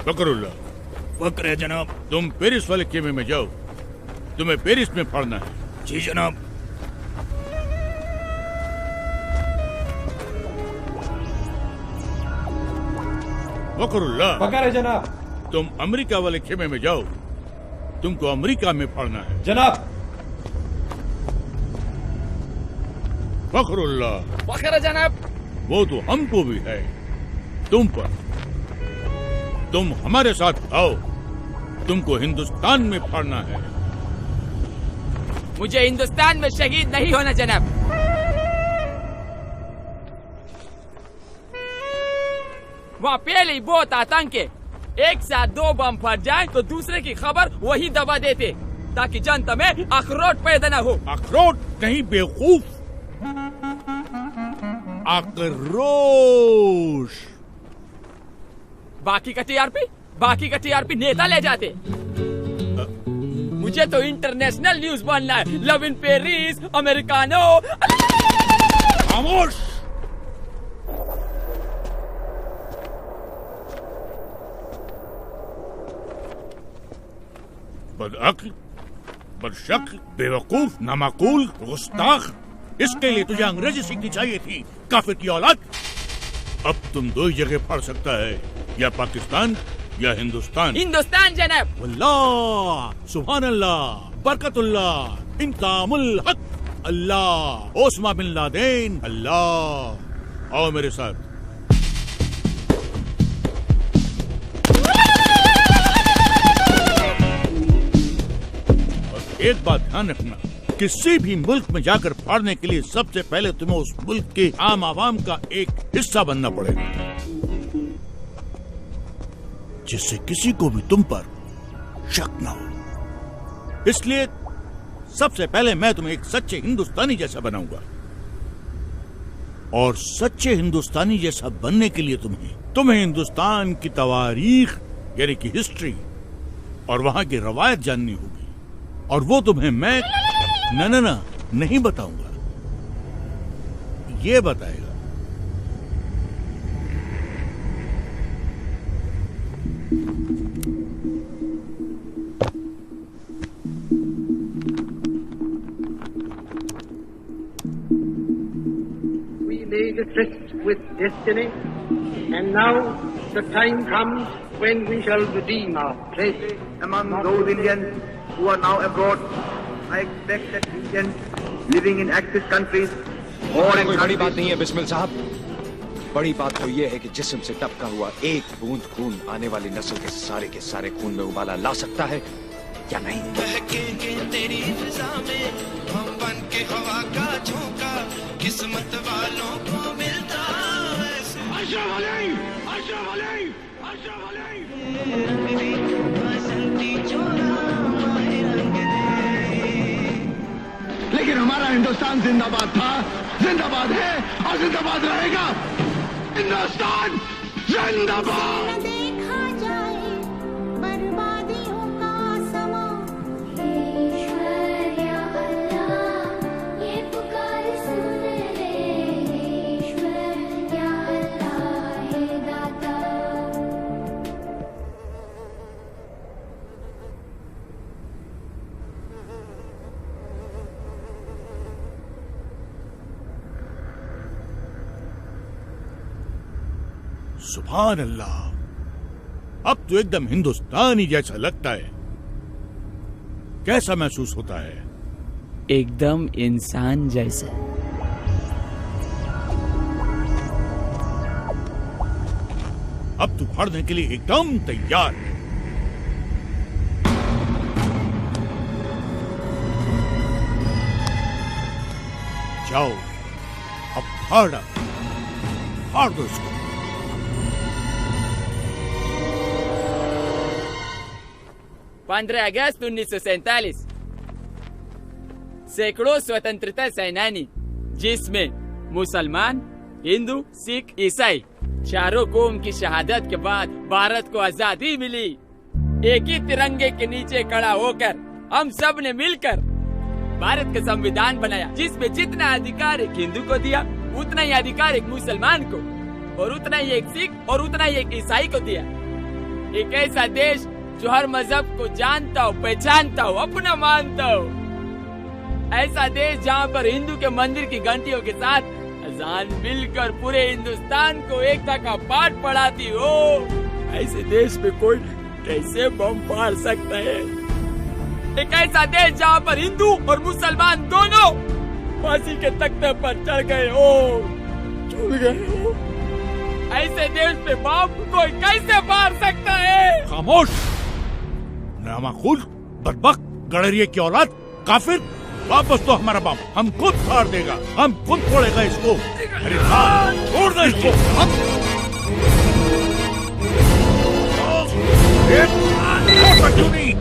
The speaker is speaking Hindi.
फकरुल्लाह। फक्र है जनाब। तुम पेरिस वाले खेमे में जाओ, तुम्हें पेरिस में पढ़ना है। जी जनाब। फकरुल्लाह। फकर है जनाब। तुम अमेरिका वाले खेमे में जाओ, तुमको अमेरिका में पढ़ना है। जनाब। फखरुल्लाह। फखर है जनाब। वो तो हमको भी है तुम पर। तुम हमारे साथ आओ, तुमको हिंदुस्तान में पढ़ना है। मुझे हिंदुस्तान में शहीद नहीं होना जनाब। वहाँ पहले ही बहुत आतंक है। एक साथ 2 बम फट जाए तो दूसरे की खबर वही दबा देते, ताकि जनता में अखरोट पैदा न हो। अखरोट नहीं बेवकूफ, आक्रोश। बाकी का टीआरपी नेता ले जाते। मुझे तो इंटरनेशनल न्यूज बनना है। Love in Paris, americano. खामोश। बदअक्ल, बदशक्ल, बेवकूफ, नामाकूल, गुस्ताख। इसके लिए तुझे अंग्रेजी सीखनी चाहिए थी, काफिर की औलाद। अब तुम 2 ही जगह पढ़ सकता है, या पाकिस्तान या हिंदुस्तान। हिंदुस्तान जनाब। अल्लाह, सुभान अल्लाह, बरकतुल्लाह, इंकामुल हक, अल्लाह, ओस्मा बिन लादेन, अल्लाह। आओ मेरे साथ। और एक बात ध्यान रखना, किसी भी मुल्क में जाकर पढ़ने के लिए सबसे पहले तुम्हें उस मुल्क के आम आवाम का एक हिस्सा बनना पड़ेगा, जिससे किसी को भी तुम पर शक न हो। इसलिए सबसे पहले मैं तुम्हें एक सच्चे हिंदुस्तानी जैसा बनाऊंगा, और सच्चे हिंदुस्तानी जैसा बनने के लिए तुम्हें हिंदुस्तान की तवारीख यानी कि हिस्ट्री और वहां की रवायत जाननी होगी, और वो तुम्हें मैं ना नहीं बताऊंगा, ये बताएगा। We made a tryst with destiny, and now the time comes when we shall redeem our pledge. Among those Indians who are now abroad, I expect that Indians living in Axis countries or in कोई बड़ी बात नहीं है बिस्मिल साहब। बड़ी बात तो ये है कि जिस्म से टपका हुआ एक बूंद खून आने वाली नस्ल के सारे खून में उबाला ला सकता है या नहीं। तेरी फिजा में हम बन के हवा का झोंका, किस्मत वालों को मिलता है। लेकिन हमारा हिंदुस्तान जिंदाबाद था, जिंदाबाद है और जिंदाबाद रहेगा। हिंदुस्तान जिंदाबाद। देखा जाए बर्बादियों का समा, ईश्वर या अल्लाह ये पुकार सुन ले, ईश्वर या अल्लाह हे दाता। सुभान अल्लाह, अब तो एकदम हिंदुस्तानी जैसा लगता है। कैसा महसूस होता है? एकदम इंसान जैसा। अब तू पढ़ने के लिए एकदम तैयार है। जाओ, अब फाड़ दो इसको। 15 अगस्त 1947 सैकड़ों स्वतंत्रता सेनानी, जिसमें मुसलमान, हिंदू, सिख, ईसाई चारों कौम की शहादत के बाद भारत को आजादी मिली। एक ही तिरंगे के नीचे खड़ा होकर हम सब ने मिलकर भारत का संविधान बनाया, जिसमें जितना अधिकार एक हिंदू को दिया, उतना ही अधिकार एक मुसलमान को, और उतना ही एक सिख और उतना ही एक ईसाई को दिया। एक ऐसा देश जो हर मजहब को जानता हो, पहचानता हो, अपना मानता हो। ऐसा देश जहाँ पर हिंदू के मंदिर की घंटियों के साथ अजान मिलकर पूरे हिंदुस्तान को एकता का पाठ पढ़ाती हो। ऐसे देश पे कोई कैसे बम फाड़ सकता है? एक ऐसा देश जहाँ पर हिंदू और मुसलमान दोनों फांसी के तख्ते पर चढ़ गए हो, झूल गए हो। ऐसे देश पे बम कोई कैसे मार सकता है? खामोश, नामाकुल, बदबख्त, गड़रिये की औलाद, काफिर। वापस तो हमारा बम हम खुद फाड़ देगा, हम खुद फोड़ेगा इसको। अरे हाँ, छोड़ दो इसको। क्यों नहीं?